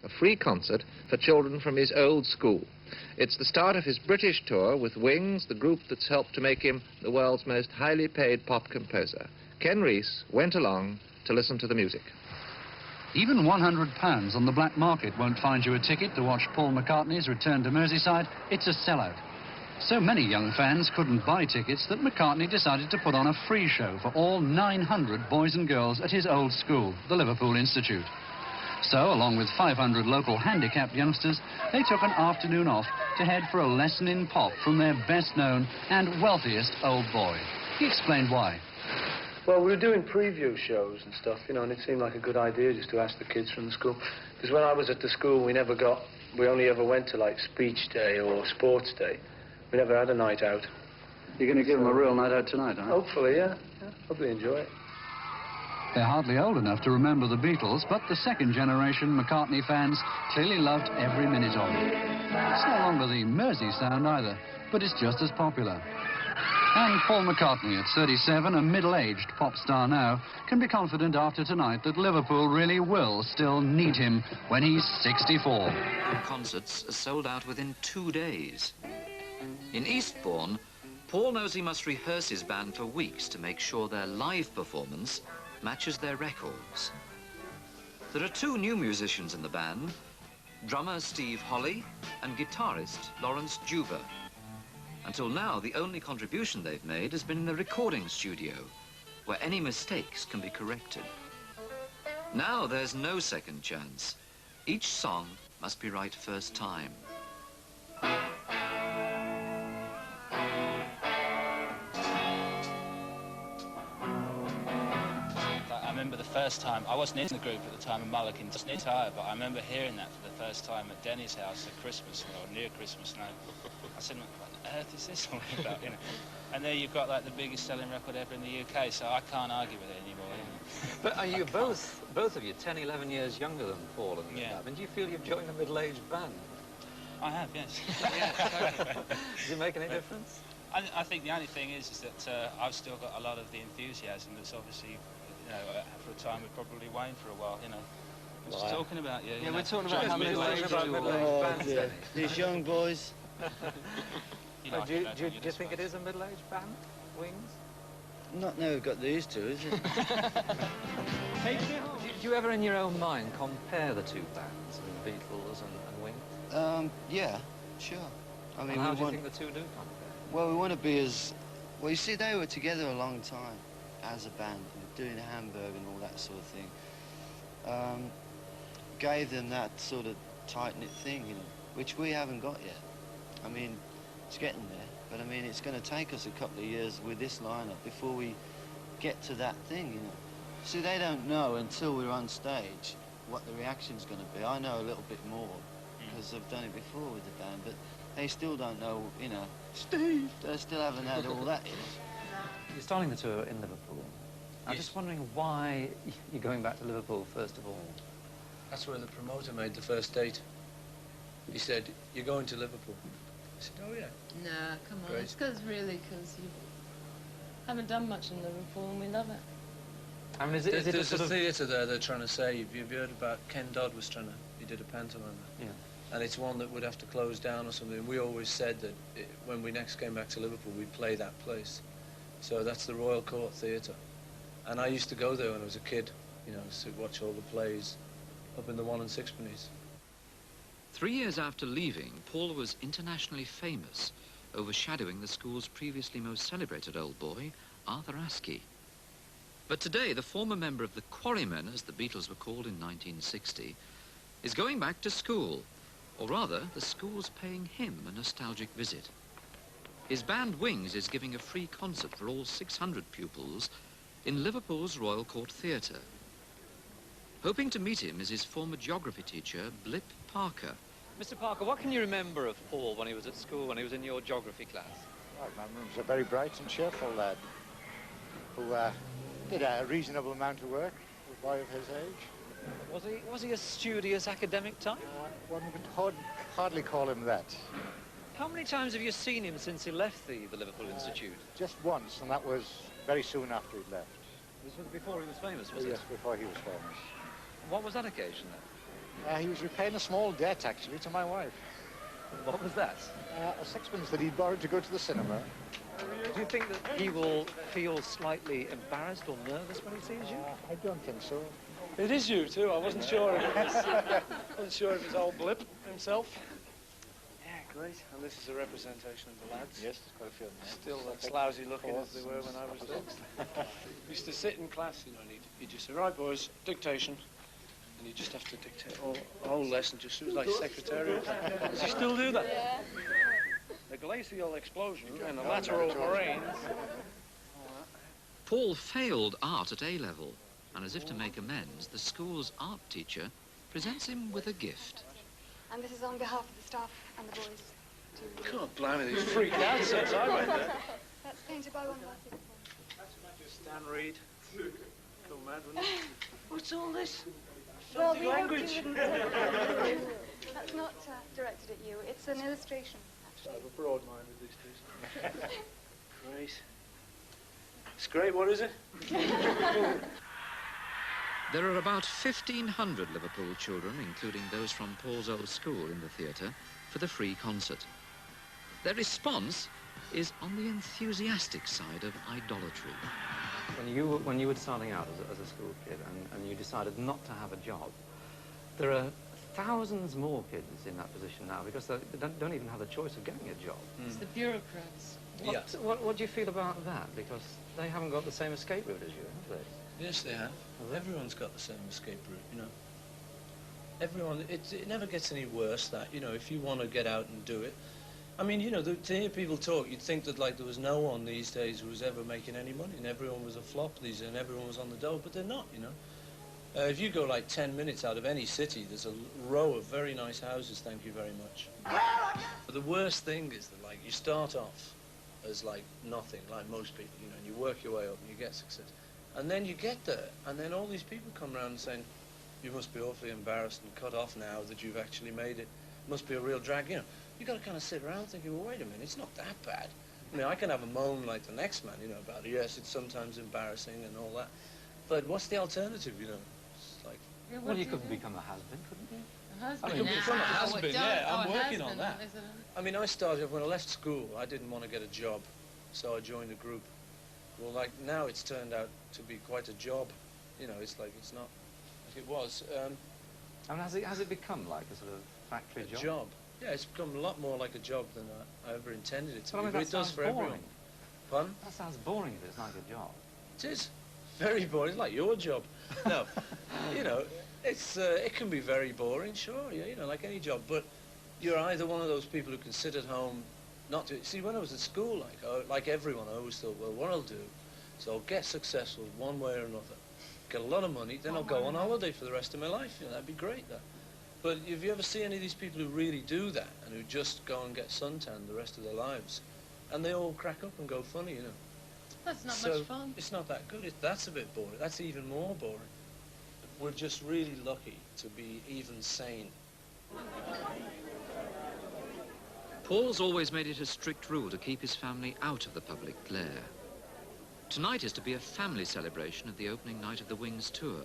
A free concert for children from his old school. It's the start of his British tour with Wings, the group that's helped to make him the world's most highly paid pop composer. Ken Rees went along to listen to the music. Even £100 on the black market won't find you a ticket to watch Paul McCartney's return to Merseyside. It's a sellout. So many young fans couldn't buy tickets that McCartney decided to put on a free show for all 900 boys and girls at his old school, the Liverpool Institute. So, along with 500 local handicapped youngsters, they took an afternoon off to head for a lesson in pop from their best-known and wealthiest old boy. He explained why. Well, we were doing preview shows and stuff, you know, and it seemed like a good idea just to ask the kids from the school. Because when I was at the school, we only ever went to, like, speech day or sports day. We never had a night out. You're going to give them a real night out tonight, huh? Hopefully, yeah. Hopefully enjoy it. They're hardly old enough to remember the Beatles, but the second-generation McCartney fans clearly loved every minute of it. It's no longer the Mersey sound either, but it's just as popular. And Paul McCartney, at 37, a middle-aged pop star now, can be confident after tonight that Liverpool really will still need him when he's 64. Concerts are sold out within 2 days. In Eastbourne, Paul knows he must rehearse his band for weeks to make sure their live performance matches their records. There are 2 new musicians in the band, drummer Steve Holly and guitarist Lawrence Juver. Until now, the only contribution they've made has been in the recording studio, where any mistakes can be corrected. Now there's no second chance. Each song must be right first time. I remember the first time, I wasn't in the group at the time of Mulligan, just tired, but I remember hearing that for the first time at Denny's house at Christmas, or near Christmas now. I said, what on earth is this all about, you know? And there you've got like the biggest selling record ever in the UK, so I can't argue with it anymore, you know? But are you both of you 10, 11 years younger than Paul and yeah. And do you feel you've joined a middle-aged band? I have, yes. Does it make any difference? I think the only thing is that I've still got a lot of the enthusiasm that's obviously, you know, for a time we'd probably wane for a while, you know. We're just talking about you. Yeah, we're talking about how middle-aged you are. These young boys. Do you think it is a middle-aged band, Wings? Not now we've got these two, is it? Do you ever in your own mind compare the 2 bands, the Beatles and Wings? Yeah, sure. I mean, how do you think the 2 do compare? Well, we want to be as... Well, you see, they were together a long time as a band, doing Hamburg and all that sort of thing. Gave them that sort of tight-knit thing, you know, which we haven't got yet. I mean, it's getting there, but I mean, it's going to take us a couple of years with this lineup before we get to that thing, you know. See, they don't know until we're on stage what the reaction's going to be. I know a little bit more because I've done it before with the band, but they still don't know, you know, Steve, they still haven't had all that yet. You're starting the tour in Liverpool. I'm just wondering why you're going back to Liverpool, first of all. That's where the promoter made the first date. He said, you're going to Liverpool. I said, oh, yeah. Nah, come on. Great. It's because you haven't done much in Liverpool and we love it. I mean, There's a theatre there they're trying to say. You've heard about Ken Dodd was trying to... He did a pantomime there. Yeah. And it's one that would have to close down or something. We always said that when we next came back to Liverpool, we'd play that place. So that's the Royal Court Theatre. And I used to go there when I was a kid, you know, to watch all the plays up in the 1 and 6 pennies. 3 years after leaving, Paul was internationally famous, overshadowing the school's previously most celebrated old boy, Arthur Askey. But today, the former member of the Quarrymen, as the Beatles were called in 1960, is going back to school. Or rather, the school's paying him a nostalgic visit. His band Wings is giving a free concert for all 600 pupils in Liverpool's Royal Court Theatre. Hoping to meet him is his former geography teacher, Blip Parker. Mr. Parker, what can you remember of Paul when he was at school, when he was in your geography class? I remember he was a very bright and cheerful lad who did a reasonable amount of work for a boy of his age. Was he a studious academic type? One would hardly call him that. How many times have you seen him since he left the Liverpool Institute? Just once, and that was very soon after he'd left. This was before he was famous, was it? Yes, before he was famous. What was that occasion then? He was repaying a small debt, actually, to my wife. What was that? A sixpence that he'd borrowed to go to the cinema. Do you think that he will feel slightly embarrassed or nervous when he sees you? I don't think so. It is you too. I wasn't sure if it was old Blip himself. Yeah, great. And this is a representation of the lads. Yes, there's quite a few of them. Still as lousy looking as they were when I was there. Used to sit in class, you know, and he'd just say, right boys, dictation. And you just have to dictate the whole lesson, just like secretarial. Does he still do that? Yeah. The glacial explosion and the lateral moraines. Paul failed art at A-level, and as if to make amends, the school's art teacher presents him with a gift. And this is on behalf of the staff and the boys. God blimey, these freaked out since I went there. That's painted by one of our sixth form. Stan Reed. Go mad, wouldn't it? What's all this? Well, Filthy language. That's not directed at you. It's an illustration, I actually. have a broad mind with these two. Great. It's great, what is it? There are about 1,500 Liverpool children, including those from Paul's old school, in the theatre for the free concert. Their response is on the enthusiastic side of idolatry. When you were starting out as a school kid and you decided not to have a job, there are thousands more kids in that position now because they don't even have the choice of getting a job. It's the bureaucrats. What do you feel about that? Because they haven't got the same escape route as you, have they? Yes, they have. Everyone's got the same escape route, you know. Everyone, it never gets any worse, that, you know, if you want to get out and do it. I mean, you know, to hear people talk, you'd think that, like, there was no one these days who was ever making any money, and everyone was a flop these days, and everyone was on the dole, but they're not, you know. If you go, like, 10 minutes out of any city, there's a row of very nice houses, thank you very much. But the worst thing is that, like, you start off as, like, nothing, like most people, you know, and you work your way up and you get success. And then you get there, and then all these people come around saying, you must be awfully embarrassed and cut off now that you've actually made it. Must be a real drag, you know. You got to kind of sit around thinking, well, wait a minute, it's not that bad. I mean, I can have a moan like the next man, you know, about it. Yes, it's sometimes embarrassing and all that. But what's the alternative, you know? It's like... Yeah, well, you could become a has-been, couldn't you? A husband. I could become a has-been, yeah. I'm working on husband, that. isn't it? I mean, I started, when I left school, I didn't want to get a job, so I joined a group. Well, like, now it's turned out to be quite a job. You know, it's like, it's not like it was. I mean, has it become like a sort of factory job? Job. Yeah, it's become a lot more like a job than I ever intended it to Well, be, I mean, but that it does sounds for boring. everyone. Pardon? That sounds boring if it's like a job. It is. Very boring. It's like your job. No, you know, it can be very boring, sure, yeah, you know, like any job, but you're either one of those people who can sit at home, not to... See, when I was at school, like everyone, I always thought, well, what I'll do is I'll get successful one way or another, get a lot of money, then I'll go on holiday for the rest of my life. You know, that'd be great, that. But if you ever see any of these people who really do that and who just go and get suntan the rest of their lives, and they all crack up and go funny, you know. That's not So much fun. it's not that good. That's a bit boring. That's even more boring. We're just really lucky to be even sane. Paul's always made it a strict rule to keep his family out of the public glare. Tonight is to be a family celebration of the opening night of the Wings tour,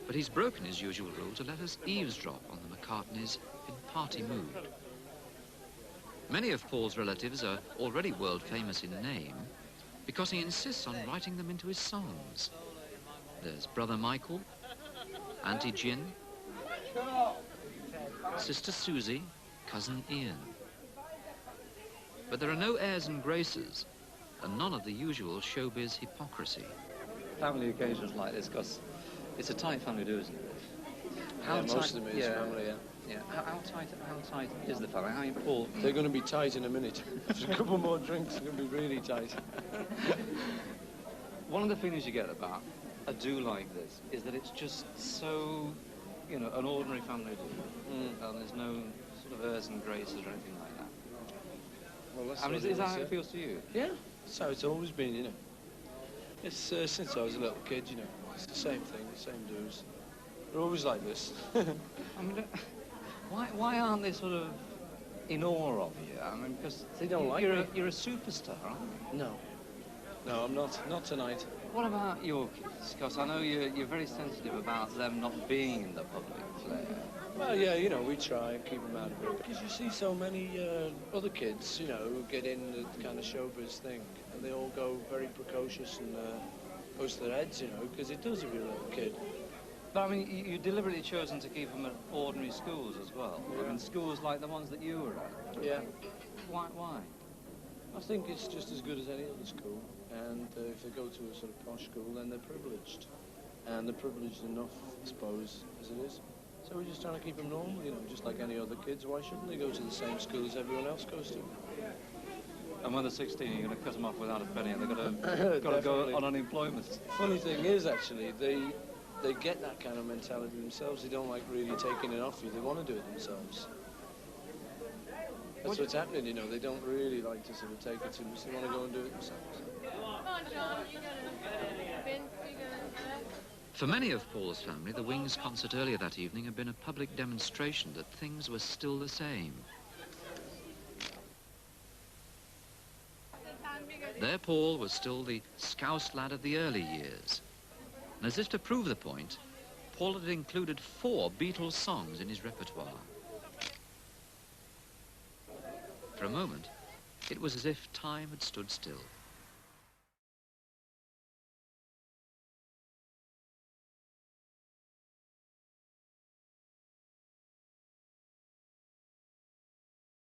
but he's broken his usual rule to let us eavesdrop on the McCartneys in party mood. Many of Paul's relatives are already world famous in name because he insists on writing them into his songs. There's Brother Michael, Auntie Gin, Sister Susie, Cousin Ian. But there are no airs and graces, and none of the usual showbiz hypocrisy. Family occasions like this, because it's a tight family, do, isn't it? How tight, most of them is family, yeah. Yeah. How tight is the family? How many Paul? They're going to be tight in a minute. After a couple more drinks, they're going to be really tight. One of the feelings you get about a do like this is that it's just so, you know, an ordinary family do. And there's no sort of airs and graces or anything like that. Well, that's I mean, is that how it feels to you? Yeah, that's how it's always been, you know. It's since I was a little kid, you know. It's the same thing, the same dues. They're always like this. I mean, why aren't they sort of in awe of you? I mean, because they don't like you're me. You're a superstar, aren't you? No. No, I'm not. Not tonight. What about your kids? Because I know you're very sensitive about them not being in the public flare. Well, yeah, you know, we try and keep them out of it. Because you see so many other kids, you know, who get in the kind of showbiz thing, and they all go very precocious and goes to their heads, you know, because it does if you're a little kid. But, I mean, you deliberately chosen to keep them at ordinary schools as well. Yeah. I mean, schools like the ones that you were at. Yeah. Why? I think it's just as good as any other school. And if they go to a sort of posh school, then they're privileged. And they're privileged enough, I suppose, as it is. So we're just trying to keep them normal, you know, just like any other kids. Why shouldn't they go to the same school as everyone else goes to? And when they're 16, you're going to cut them off without a penny, and they've got to go on unemployment. Funny thing is, actually, they get that kind of mentality themselves. They don't like really taking it off you. They want to do it themselves. That's what's happening, you know. They don't really like to sort of take it too much. They want to go and do it themselves. For many of Paul's family, the Wings concert earlier that evening had been a public demonstration that things were still the same. Their Paul was still the Scouse lad of the early years. And as if to prove the point, Paul had included 4 Beatles songs in his repertoire. For a moment, it was as if time had stood still.